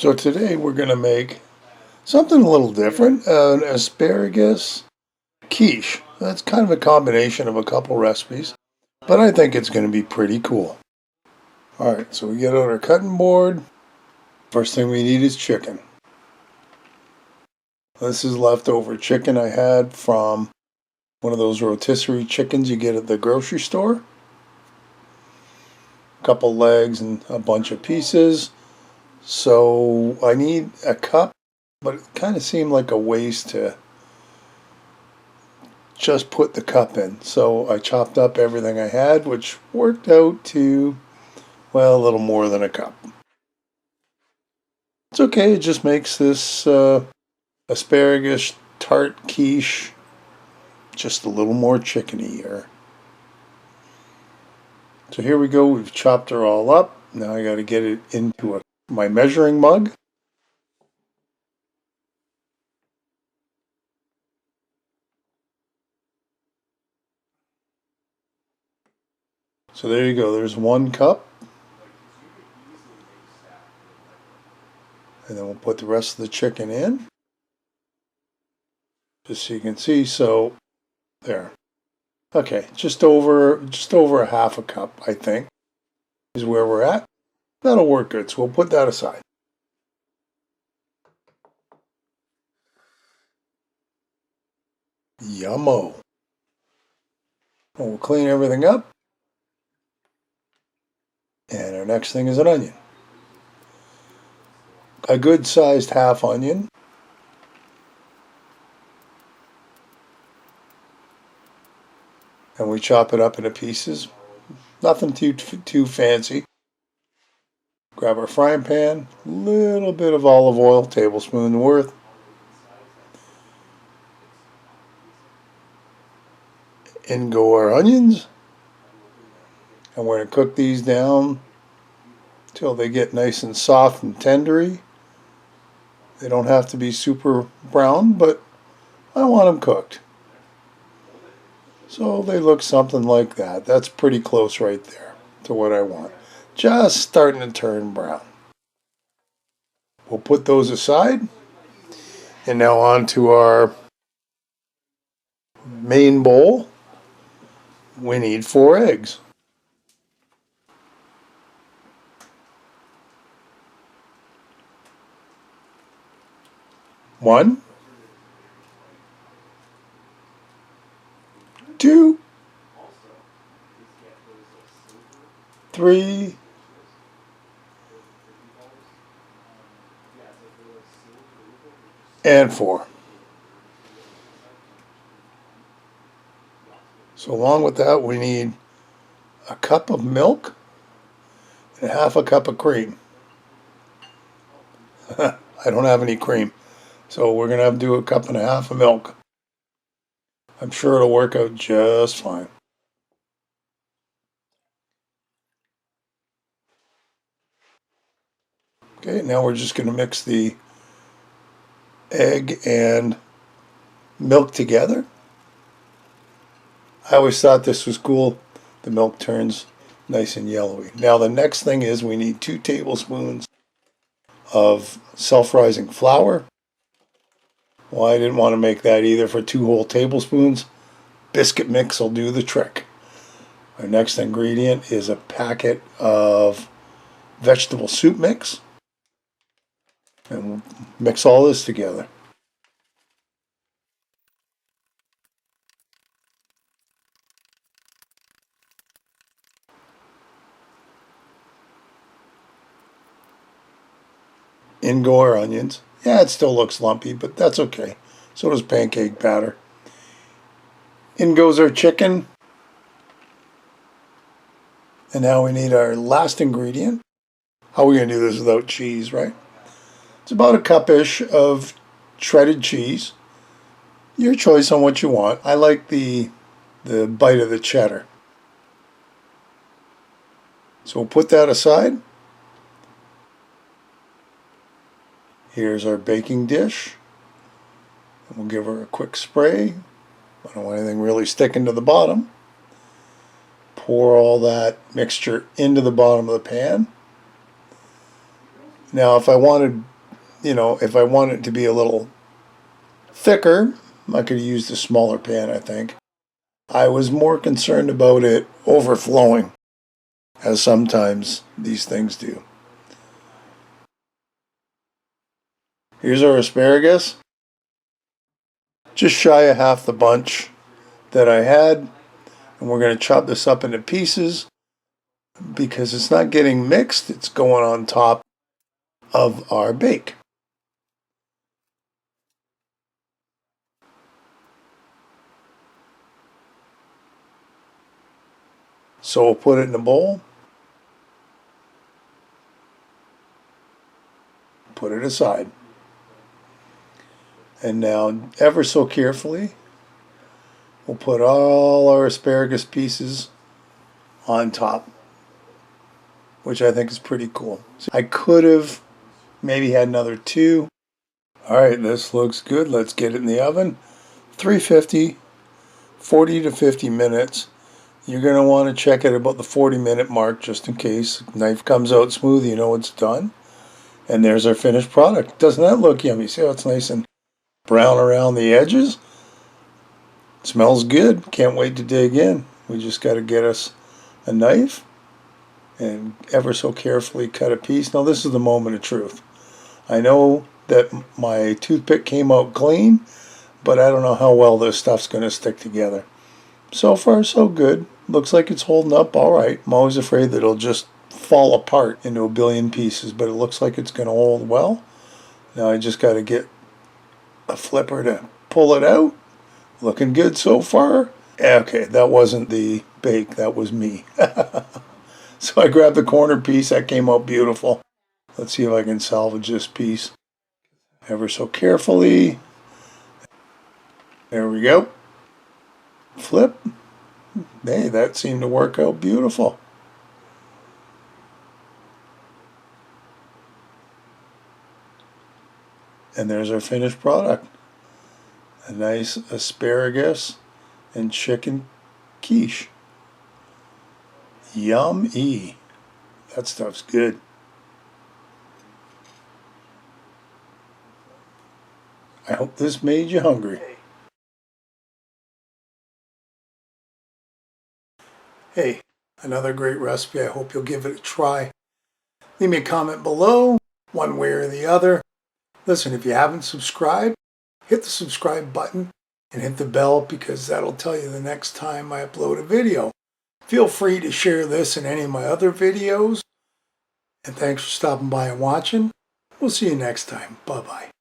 So today we're going to make something a little different, an asparagus quiche. That's kind of a combination of a couple recipes, but I think it's going to be pretty cool. Alright, so we get out our cutting board. First thing we need is chicken. This is leftover chicken I had from one of those rotisserie chickens you get at the grocery store. A couple legs and a bunch of pieces. So I need a cup, but it kind of seemed like a waste to just put the cup in. So I chopped up everything I had, which worked out to, well, a little more than a cup. It's okay, it just makes this asparagus tart quiche just a little more chickeny-er. So here we go, we've chopped her all up. Now I got to get it into my measuring mug. So there you go, there's 1 cup. And then we'll put the rest of the chicken in. Just so you can see, so there. Okay, just over a half a cup, I think, is where we're at. That'll work good, so we'll put that aside. Yummo. And we'll clean everything up. And our next thing is an onion. A good sized half onion. And we chop it up into pieces. Nothing too fancy. Grab our frying pan, little bit of olive oil, tablespoon worth. In go our onions. And we're going to cook these down until they get nice and soft and tendery. They don't have to be super brown, but I want them cooked. So they look something like that. That's pretty close right there to what I want. Just starting to turn brown. We'll put those aside. And now on to our main bowl. We need 4 eggs. One, 2, 3, 4. So along with that, we need a cup of milk and half a cup of cream. I don't have any cream, so we're going to have to do a cup and a half of milk. I'm sure it'll work out just fine. Okay, now we're just going to mix the egg and milk together. I always thought this was cool. The milk turns nice and yellowy. Now the next thing is we need 2 tablespoons of self-rising flour. Well, I didn't want to make that either for 2 whole tablespoons. Biscuit mix will do the trick. Our next ingredient is a packet of vegetable soup mix. And we'll mix all this together. In go our onions. Yeah, it still looks lumpy, but that's okay. So does pancake batter. In goes our chicken. And now we need our last ingredient. How are we going to do this without cheese, right? It's about a cup-ish of shredded cheese. Your choice on what you want. I like the bite of the cheddar. So we'll put that aside. Here's our baking dish. And we'll give her a quick spray. I don't want anything really sticking to the bottom. Pour all that mixture into the bottom of the pan. Now if I wanted you know, if I want it to be a little thicker, I could have used a smaller pan, I think. I was more concerned about it overflowing, as sometimes these things do. Here's our asparagus. Just shy of half the bunch that I had. And we're going to chop this up into pieces because it's not getting mixed. It's going on top of our bake. So we'll put it in a bowl. Put it aside. And now, ever so carefully, we'll put all our asparagus pieces on top, which I think is pretty cool. I could have maybe had another two. All right, this looks good. Let's get it in the oven. 350, 40 to 50 minutes. You're going to want to check it about the 40-minute mark just in case. Knife comes out smooth, you know it's done. And there's our finished product. Doesn't that look yummy? See how it's nice and brown around the edges? Smells good. Can't wait to dig in. We just got to get us a knife and ever so carefully cut a piece. Now this is the moment of truth. I know that my toothpick came out clean, but I don't know how well this stuff's going to stick together. So far so good. Looks like it's holding up all right. I'm always afraid that it'll just fall apart into a billion pieces, but it looks like it's going to hold well. Now I just got to get a flipper to pull it out. Looking good so far. Okay, that wasn't the bake, that was me. So I grabbed the corner piece, that came out beautiful. Let's see if I can salvage this piece ever so carefully. There we go. Flip. Hey, that seemed to work out beautiful. And there's our finished product. A nice asparagus and chicken quiche. Yum-y. That stuff's good. I hope this made you hungry. Hey, another great recipe. I hope you'll give it a try. Leave me a comment below, one way or the other. Listen, if you haven't subscribed, hit the subscribe button and hit the bell because that'll tell you the next time I upload a video. Feel free to share this and any of my other videos. And thanks for stopping by and watching. We'll see you next time. Bye-bye.